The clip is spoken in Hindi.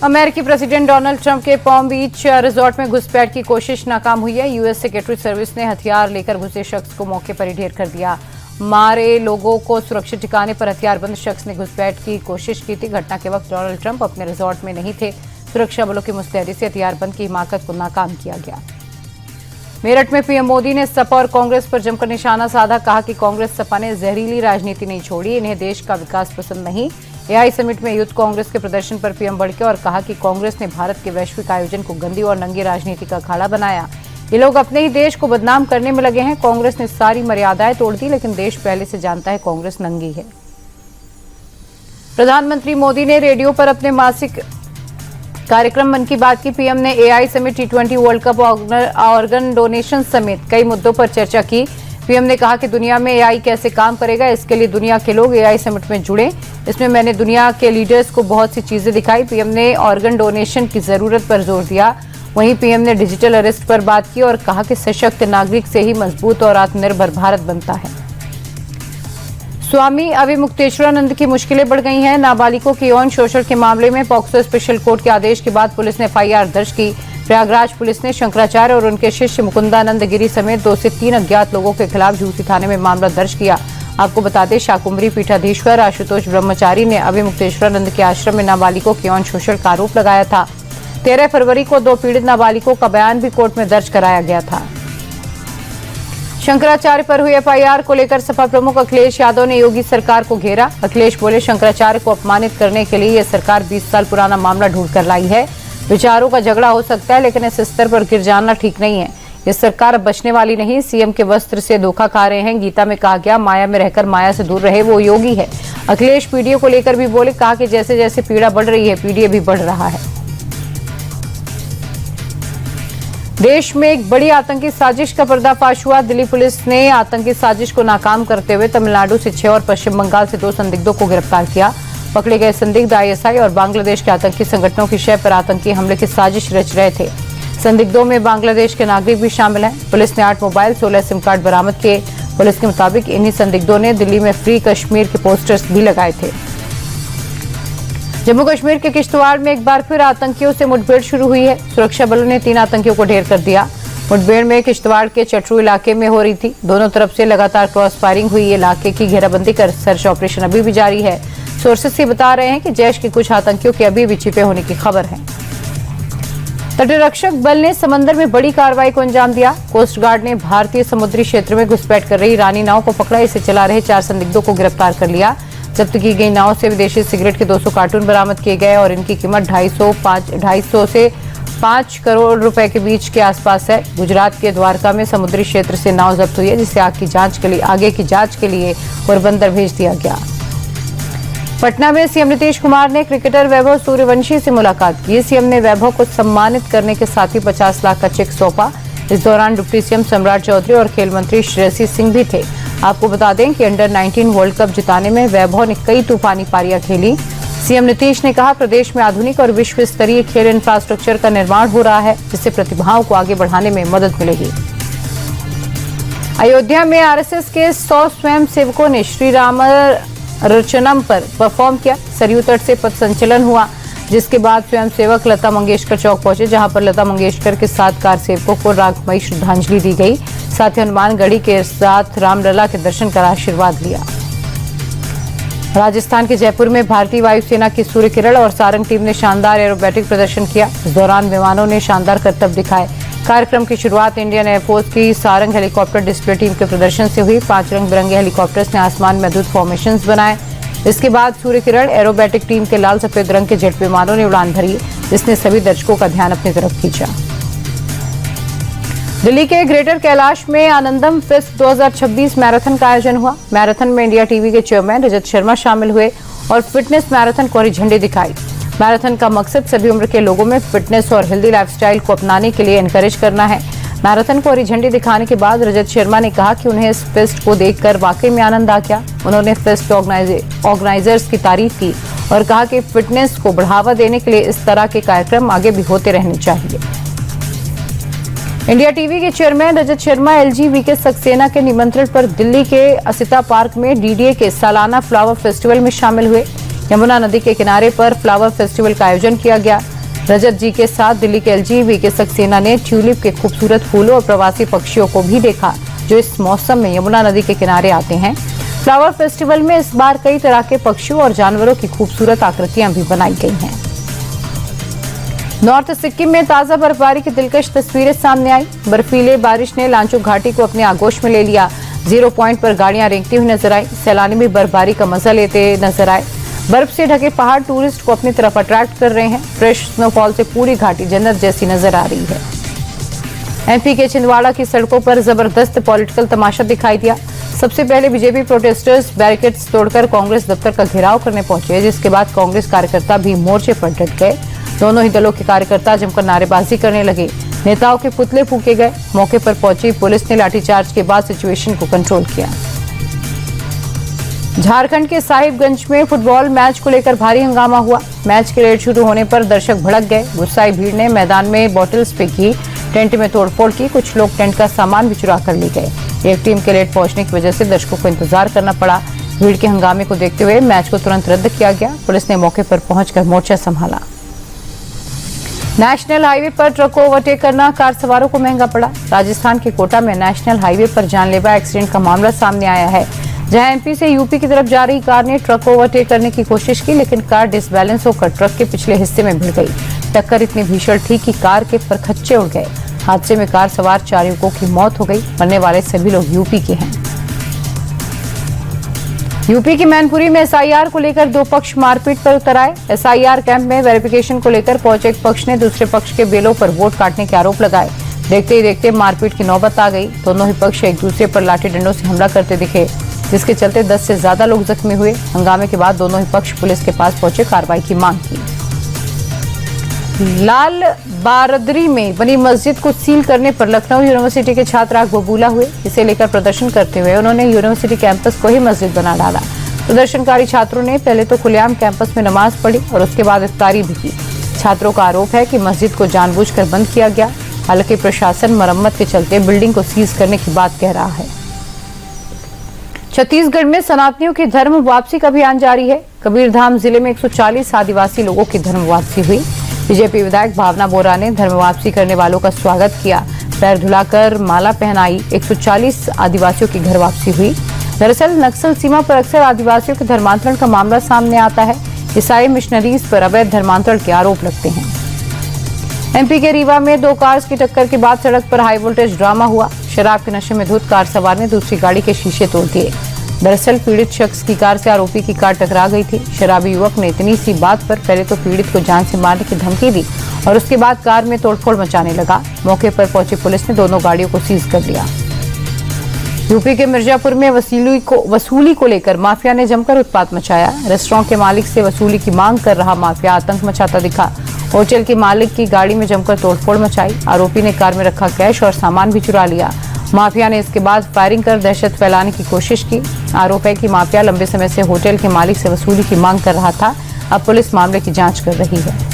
अमेरिकी प्रेसिडेंट डोनाल्ड ट्रंप के पॉम बीच रिजॉर्ट में घुसपैठ की कोशिश नाकाम हुई है। यूएस सिक्योरिटी सर्विस ने हथियार लेकर घुसे शख्स को मौके पर ही ढेर कर दिया। मारे लोगों को सुरक्षित ठिकाने पर हथियारबंद शख्स ने घुसपैठ की कोशिश की थी। घटना के वक्त डोनाल्ड ट्रंप अपने रिजॉर्ट में नहीं थे। सुरक्षा बलों की मुस्तैदी से हथियारबंद की हिमाकत को नाकाम किया गया। मेरठ में पीएम मोदी ने सपा और कांग्रेस पर जमकर निशाना साधा। कहा कि कांग्रेस सपा ने जहरीली राजनीति नहीं छोड़ी, इन्हें देश का विकास पसंद नहीं। एआई समिट में यूथ कांग्रेस के प्रदर्शन पर पीएम भड़के और कहा कि कांग्रेस ने भारत के वैश्विक आयोजन को गंदी और नंगी राजनीति का अखाड़ा बनाया। ये लोग अपने ही देश को बदनाम करने में लगे हैं। कांग्रेस ने सारी मर्यादाएं तोड़ दी, लेकिन देश पहले से जानता है कांग्रेस नंगी है। प्रधानमंत्री मोदी ने रेडियो पर अपने मासिक कार्यक्रम मन की बात की। पीएम ने AI summit, T20 world cup, organ donation समेत कई मुद्दों पर चर्चा की। पीएम ने कहा कि दुनिया में एआई कैसे काम करेगा, इसके लिए दुनिया के लोग एआई समिट में जुड़े। इसमें मैंने दुनिया के लीडर्स को बहुत सी चीजें दिखाई। पीएम ने ऑर्गन डोनेशन की जरूरत पर जोर दिया। वहीं पीएम ने डिजिटल अरेस्ट पर बात की और कहा कि सशक्त नागरिक से ही मजबूत और आत्मनिर्भर भारत बनता है। स्वामी अविमुक्तेश्वरानंद की मुश्किलें बढ़ गई हैं। नाबालिगों के यौन शोषण के मामले में पॉक्सो स्पेशल कोर्ट के आदेश के बाद पुलिस ने एफआईआर दर्ज की। प्रयागराज पुलिस ने शंकराचार्य और उनके शिष्य मुकुंदानंद गिरी समेत 2 से 3 अज्ञात लोगों के खिलाफ झूसी थाने में मामला दर्ज किया। आपको बता दें, शाकुंभरी पीठाधीश्वर आशुतोष ब्रह्मचारी ने अविमुक्तेश्वरानंद के आश्रम में नाबालिगों के यौन शोषण का आरोप लगाया था। 13 फरवरी को 2 पीड़ित नाबालिगों का बयान भी कोर्ट में दर्ज कराया गया था। शंकराचार्य पर हुई एफआईआर को लेकर सपा प्रमुख अखिलेश यादव ने योगी सरकार को घेरा। अखिलेश बोले, शंकराचार्य को अपमानित करने के लिए यह सरकार 20 साल पुराना मामला ढूंढ कर लाई है। विचारों का झगड़ा हो सकता है, लेकिन इस स्तर पर गिर जाना ठीक नहीं है। ये सरकार अब बचने वाली नहीं। सीएम के वस्त्र से धोखा खा रहे हैं। गीता में कहा गया, माया में रहकर माया से दूर रहे वो योगी है। अखिलेश पीडीए को लेकर भी बोले, कहा कि जैसे जैसे पीड़ा बढ़ रही है, पीडीए भी बढ़ रहा है। देश में एक बड़ी आतंकी साजिश का पर्दाफाश हुआ। दिल्ली पुलिस ने आतंकी साजिश को नाकाम करते हुए तमिलनाडु से 6 और पश्चिम बंगाल से 2 संदिग्धों को गिरफ्तार किया। पकड़े गए संदिग्ध आईएसआई और बांग्लादेश के आतंकी संगठनों की शय पर आतंकी हमले की साजिश रच रहे थे। संदिग्धों में बांग्लादेश के नागरिक भी शामिल हैं। पुलिस ने 8 मोबाइल, 16 सिम कार्ड बरामद किए। पुलिस के मुताबिक इन्हीं संदिग्धों ने दिल्ली में फ्री कश्मीर के पोस्टर्स भी लगाए थे। जम्मू कश्मीर के किश्तवाड़ में एक बार फिर आतंकियों से मुठभेड़ शुरू हुई है। सुरक्षा बलों ने 3 आतंकियों को ढेर कर दिया। मुठभेड़ में किश्तवाड़ के चटरू इलाके में हो रही थी। दोनों तरफ से लगातार क्रॉस फायरिंग हुई। इलाके की घेराबंदी कर सर्च ऑपरेशन अभी भी जारी है। सोर्सेस ये बता रहे हैं कि जैश के कुछ आतंकियों के अभी भी छिपे होने की खबर है। तटरक्षक बल ने समंदर में बड़ी कार्रवाई को अंजाम दिया। कोस्ट गार्ड ने भारतीय समुद्री क्षेत्र में घुसपैठ कर रही ईरानी नाव को पकड़ा। इसे चला रहे 4 संदिग्धों को गिरफ्तार कर लिया। जब्त की गई नाव से विदेशी सिगरेट के 200 कार्टून बरामद किए गए और इनकी कीमत 250 से 5 करोड़ रुपए के बीच के आसपास है। गुजरात के द्वारका में समुद्री क्षेत्र से नाव जब्त हुई है, जिसे आगे की जांच के लिए पोरबंदर भेज दिया गया। पटना में सीएम नीतीश कुमार ने क्रिकेटर वैभव सूर्यवंशी से मुलाकात की। सीएम ने वैभव को सम्मानित करने के साथ ही 50 लाख का चेक सौंपा। इस दौरान डिप्टी सीएम सम्राट चौधरी और खेल मंत्री श्रेयसी सिंह भी थे। आपको बता दें कि अंडर 19 वर्ल्ड कप जिताने में वैभव ने कई तूफानी पारियां खेली। सीएम नीतीश ने कहा, प्रदेश में आधुनिक और विश्व स्तरीय खेल इंफ्रास्ट्रक्चर का निर्माण हो रहा है, जिससे प्रतिभाओं को आगे बढ़ाने में मदद मिलेगी। अयोध्या में आरएसएस के 100 स्वयं सेवकों ने श्री राम रचनम पर परफॉर्म किया। सरयू तट से पथ संचलन हुआ, जिसके बाद स्वयंसेवक लता मंगेशकर चौक पहुंचे, जहां पर लता मंगेशकर के साथ कार सेवकों को रागमयी श्रद्धांजलि दी गई। साथ ही हनुमानगढ़ी के साथ रामलला के दर्शन कर आशीर्वाद लिया। राजस्थान के जयपुर में भारतीय वायुसेना की सूर्य किरण और सारंग टीम ने शानदार एरोबैटिक प्रदर्शन किया। इस दौरान विमानों ने शानदार करतब दिखाए। कार्यक्रम की शुरुआत इंडियन एयरफोर्स की सारंग हेलीकॉप्टर डिस्प्ले टीम के प्रदर्शन से हुई। 5 रंग बिरंगे हेलीकॉप्टर्स ने आसमान में अद्भुत फॉर्मेशंस बनाए। इसके बाद सूर्य किरण एरोबैटिक टीम के लाल सफेद रंग के जेट विमानों ने उड़ान भरी, जिसने सभी दर्शकों का ध्यान अपनी तरफ खींचा। दिल्ली के ग्रेटर कैलाश में आनंदम फेस्ट 2026 मैराथन का आयोजन हुआ। मैराथन में इंडिया टीवी के चेयरमैन रजत शर्मा शामिल हुए और फिटनेस मैराथन को हरी झंडी दिखाई। मैराथन का मकसद सभी उम्र के लोगों में फिटनेस और हेल्दी लाइफस्टाइल को अपनाने के लिए एनकरेज करना है। मैराथन को हरी झंडी दिखाने के बाद रजत शर्मा ने कहा कि उन्हें इस फेस्ट को देखकर वाकई में आनंद आ गया। उन्होंने फेस्ट ऑर्गेनाइजर्स की तारीफ की और कहा कि फिटनेस को बढ़ावा देने के लिए इस तरह के कार्यक्रम आगे भी होते रहने चाहिए। इंडिया टीवी के चेयरमैन रजत शर्मा एलजी सक्सेना के निमंत्रण पर दिल्ली के असिता पार्क में डीडीए के सालाना फ्लावर फेस्टिवल में शामिल हुए। यमुना नदी के किनारे पर फ्लावर फेस्टिवल का आयोजन किया गया। रजत जी के साथ दिल्ली के LGBT सक्सेना ने ट्यूलिप के खूबसूरत फूलों और प्रवासी पक्षियों को भी देखा जो इस मौसम में यमुना नदी के किनारे आते हैं। फ्लावर फेस्टिवल में इस बार कई तरह के पक्षियों और जानवरों की खूबसूरत आकृतियां भी बनाई गई हैं। नॉर्थ सिक्किम में ताजा बर्फबारी की दिलकश तस्वीरें सामने आई। बर्फीले बारिश ने लांचुक घाटी को अपने आगोश में ले लिया। 0 पॉइंट पर गाड़ियां रेंगती हुई नजर आई। सैलानी भी बर्फबारी का मजा लेते नजर आए। बर्फ से ढके पहाड़ टूरिस्ट को अपनी तरफ अट्रैक्ट कर रहे हैं। फ्रेश स्नोफॉल से पूरी घाटी जन्नत जैसी नजर आ रही है। MP के छिंदवाड़ा की सड़कों पर जबरदस्त पॉलिटिकल तमाशा दिखाई दिया। सबसे पहले बीजेपी प्रोटेस्टर्स बैरिकेड्स तोड़कर कांग्रेस दफ्तर का घेराव करने पहुंचे, जिसके बाद कांग्रेस कार्यकर्ता भी मोर्चे पर डट गए। दोनों ही दलों के कार्यकर्ता जमकर नारेबाजी करने लगे। नेताओं के पुतले फूके गए। मौके पर पहुंची पुलिस ने लाठीचार्ज के बाद सिचुएशन को कंट्रोल किया। झारखंड के साहिबगंज में फुटबॉल मैच को लेकर भारी हंगामा हुआ। मैच के लेट शुरू होने पर दर्शक भड़क गए। गुस्साई भीड़ ने मैदान में बॉटल्स फेंकी, टेंट में तोड़फोड़ की। कुछ लोग टेंट का सामान भी चुरा कर ले गए। एक टीम के लेट पहुंचने की वजह से दर्शकों को इंतजार करना पड़ा। भीड़ के हंगामे को देखते हुए मैच को तुरंत रद्द किया गया। पुलिस ने मौके पर पहुंचकर मोर्चा संभाला। नेशनल हाईवे पर ट्रक को ओवरटेक करना कार सवारों को महंगा पड़ा। राजस्थान के कोटा में नेशनल हाईवे पर जानलेवा एक्सीडेंट का मामला सामने आया है, जहां MP से UP की तरफ जा रही कार ने ट्रक को ओवरटेक करने की कोशिश की, लेकिन कार डिसबैलेंस होकर ट्रक के पिछले हिस्से में भिड़ गई। टक्कर इतनी भीषण थी कि कार के परखच्चे उड़ गए। हादसे में कार सवार 4 युवकों की मौत हो गई। मरने वाले सभी लोग UP के हैं। UP की मैनपुरी में SIR को लेकर 2 पक्ष मारपीट पर उतर आए। SIR कैंप में वेरिफिकेशन को लेकर पहुंचे एक पक्ष ने दूसरे पक्ष के बेलों पर वोट काटने के आरोप लगाए। देखते ही देखते मारपीट की नौबत आ गई। दोनों ही पक्ष एक दूसरे पर लाठी डंडों से हमला करते दिखे, जिसके चलते 10 से ज्यादा लोग जख्मी हुए। हंगामे के बाद दोनों ही पक्ष पुलिस के पास पहुंचे कार्रवाई की मांग की। लाल बारदरी में बनी मस्जिद को सील करने पर लखनऊ यूनिवर्सिटी के छात्र आग बबूला हुए। इसे लेकर प्रदर्शन करते हुए उन्होंने यूनिवर्सिटी कैंपस को ही मस्जिद बना डाला। प्रदर्शनकारी छात्रों ने पहले तो खुलेआम कैंपस में नमाज पढ़ी और उसके बाद इफ्तारी भी की। छात्रों का आरोप है कि मस्जिद को जानबूझकर बंद किया गया। हालांकि प्रशासन मरम्मत के चलते बिल्डिंग को सीज करने की बात कह रहा है। छत्तीसगढ़ में सनातनियों की धर्म वापसी का अभियान जारी है। कबीरधाम जिले में 140 आदिवासी लोगों की धर्म वापसी हुई। बीजेपी विधायक भावना बोरा ने धर्म वापसी करने वालों का स्वागत किया। पैर धुलाकर माला पहनाई। 140 आदिवासियों की घर वापसी हुई। दरअसल नक्सल सीमा पर अक्सर आदिवासियों के धर्मांतरण का मामला सामने आता है। ईसाई मिशनरीज पर अवैध धर्मांतरण के आरोप लगते हैं। MP के रीवा में 2 कार्स की टक्कर के बाद सड़क पर हाई वोल्टेज ड्रामा हुआ। शराब के नशे में धुत कार सवार ने दूसरी गाड़ी के शीशे तोड़ दिए। दरअसल पीड़ित शख्स की कार से आरोपी की कार टकरा गई थी। शराबी युवक ने इतनी सी बात पर पहले तो पीड़ित को जान से मारने की धमकी दी और उसके बाद कार में तोड़फोड़ मचाने लगा। मौके पर पहुंची पुलिस ने दोनों गाड़ियों को सीज कर लिया। UP के मिर्जापुर में वसूली को लेकर माफिया ने जमकर उत्पात मचाया। रेस्टोरेंट के मालिक से वसूली की मांग कर रहा माफिया आतंक मचाता दिखा। होटल के मालिक की गाड़ी में जमकर तोड़फोड़ मचाई। आरोपी ने कार में रखा कैश और सामान भी चुरा लिया। माफिया ने इसके बाद फायरिंग कर दहशत फैलाने की कोशिश की। आरोप है कि माफिया लंबे समय से होटल के मालिक से वसूली की मांग कर रहा था। अब पुलिस मामले की जांच कर रही है।